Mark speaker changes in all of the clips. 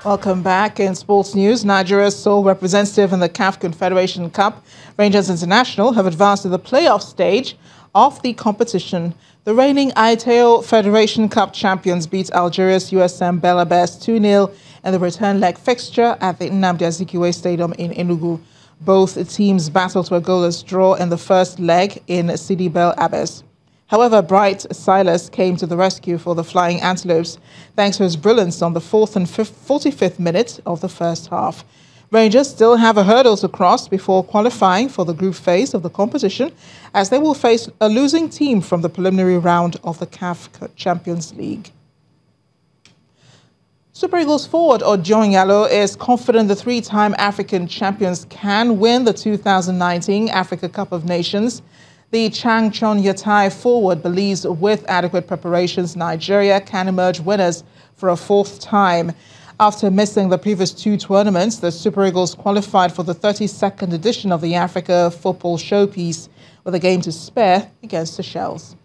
Speaker 1: Welcome back. In sports news, Nigeria's sole representative in the CAF Confederation Cup, Rangers International, have advanced to the playoff stage of the competition. The reigning Aiteo Federation Cup champions beat Algeria's USM Bella Bears 2-0 in the return leg fixture at the Nnamdi Azikiwe Stadium in Enugu. Both teams battled to a goalless draw in the first leg in Sidi Bel Abbes. However, Bright Silas came to the rescue for the Flying Antelopes thanks to his brilliance on the 4th and 45th minute of the first half. Rangers still have a hurdle to cross before qualifying for the group phase of the competition, as they will face a losing team from the preliminary round of the CAF Champions League. Super Eagles forward Odion Yalo is confident the three-time African champions can win the 2019 Africa Cup of Nations. The Changchon Yatai forward believes with adequate preparations, Nigeria can emerge winners for a fourth time. After missing the previous two tournaments, the Super Eagles qualified for the 32nd edition of the Africa Football Showpiece with a game to spare against Seychelles.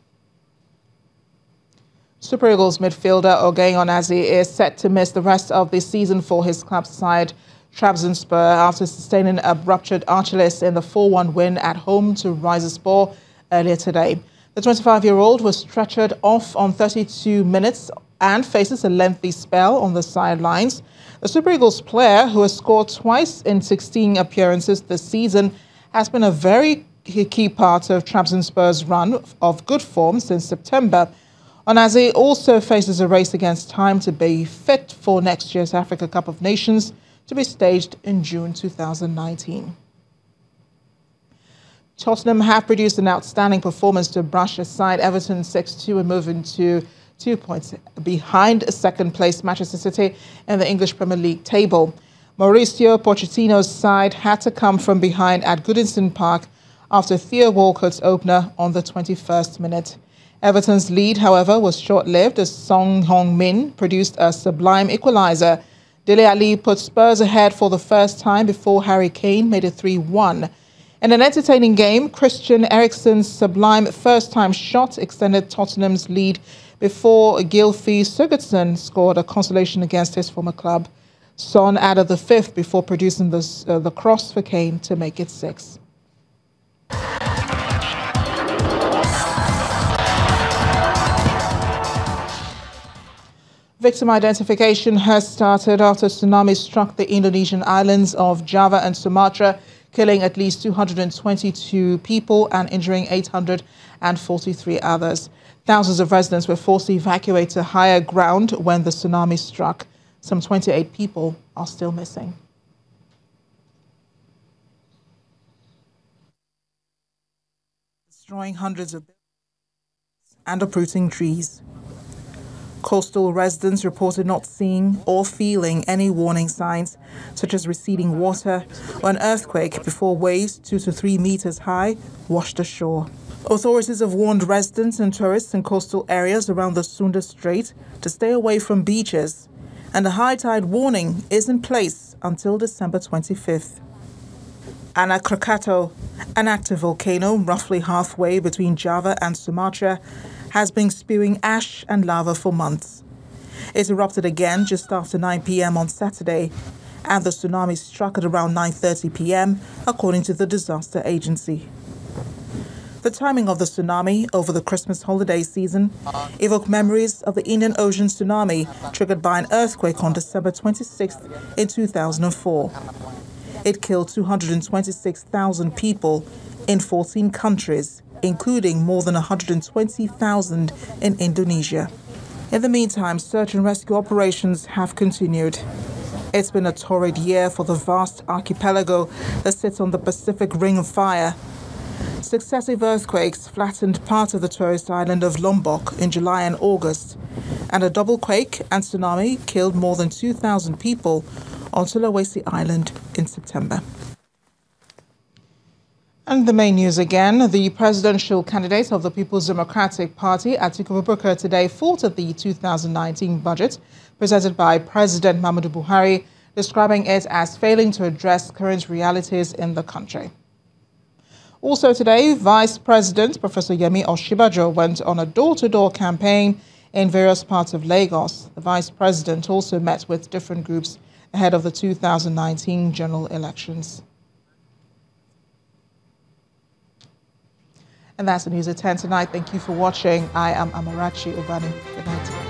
Speaker 1: Super Eagles midfielder Ogain Onazi is set to miss the rest of the season for his club side Trabzonspor after sustaining a ruptured Achilles in the 4-1 win at home to Rizespor earlier today. The 25-year-old was stretchered off on 32 minutes and faces a lengthy spell on the sidelines. The Super Eagles player, who has scored twice in 16 appearances this season, has been a very key part of Trabzonspor's run of good form since September. Onazi also faces a race against time to be fit for next year's Africa Cup of Nations, to be staged in June 2019. Tottenham have produced an outstanding performance to brush aside Everton 6-2 and move into 2 points behind second-place Manchester City in the English Premier League table. Mauricio Pochettino's side had to come from behind at Goodison Park after Theo Walcott's opener on the 21st minute. Everton's lead, however, was short-lived as Son Heung-min produced a sublime equaliser. Dele Alli put Spurs ahead for the first time before Harry Kane made it 3-1. In an entertaining game, Christian Eriksen's sublime first-time shot extended Tottenham's lead before Gylfi Sigurdsson scored a consolation against his former club. Son added the fifth before producing the cross for Kane to make it 6. Victim identification has started after tsunami struck the Indonesian islands of Java and Sumatra, killing at least 222 people and injuring 843 others. Thousands of residents were forced to evacuate to higher ground when the tsunami struck. Some 28 people are still missing. Destroying hundreds of buildings and uprooting trees. Coastal residents reported not seeing or feeling any warning signs, such as receding water or an earthquake, before waves 2 to 3 meters high washed ashore. Authorities have warned residents and tourists in coastal areas around the Sunda Strait to stay away from beaches, and a high tide warning is in place until December 25th. Anak Krakatau, an active volcano roughly halfway between Java and Sumatra, has been spewing ash and lava for months. It erupted again just after 9 p.m. on Saturday, and the tsunami struck at around 9:30 p.m., according to the disaster agency. The timing of the tsunami over the Christmas holiday season evoked memories of the Indian Ocean tsunami triggered by an earthquake on December 26th in 2004. It killed 226,000 people in 14 countries, including more than 120,000 in Indonesia. In the meantime, search and rescue operations have continued. It's been a torrid year for the vast archipelago that sits on the Pacific Ring of Fire. Successive earthquakes flattened part of the tourist island of Lombok in July and August, and a double quake and tsunami killed more than 2,000 people on Sulawesi Island in September. And the main news again, the presidential candidate of the People's Democratic Party, Atiku Abubakar, today faulted the 2019 budget presented by President Muhammadu Buhari, describing it as failing to address current realities in the country. Also today, Vice President Professor Yemi Osinbajo went on a door-to-door campaign in various parts of Lagos. The Vice President also met with different groups ahead of the 2019 general elections. And that's the news at 10 tonight. Thank you for watching. I am Amarachi Obani. Good night.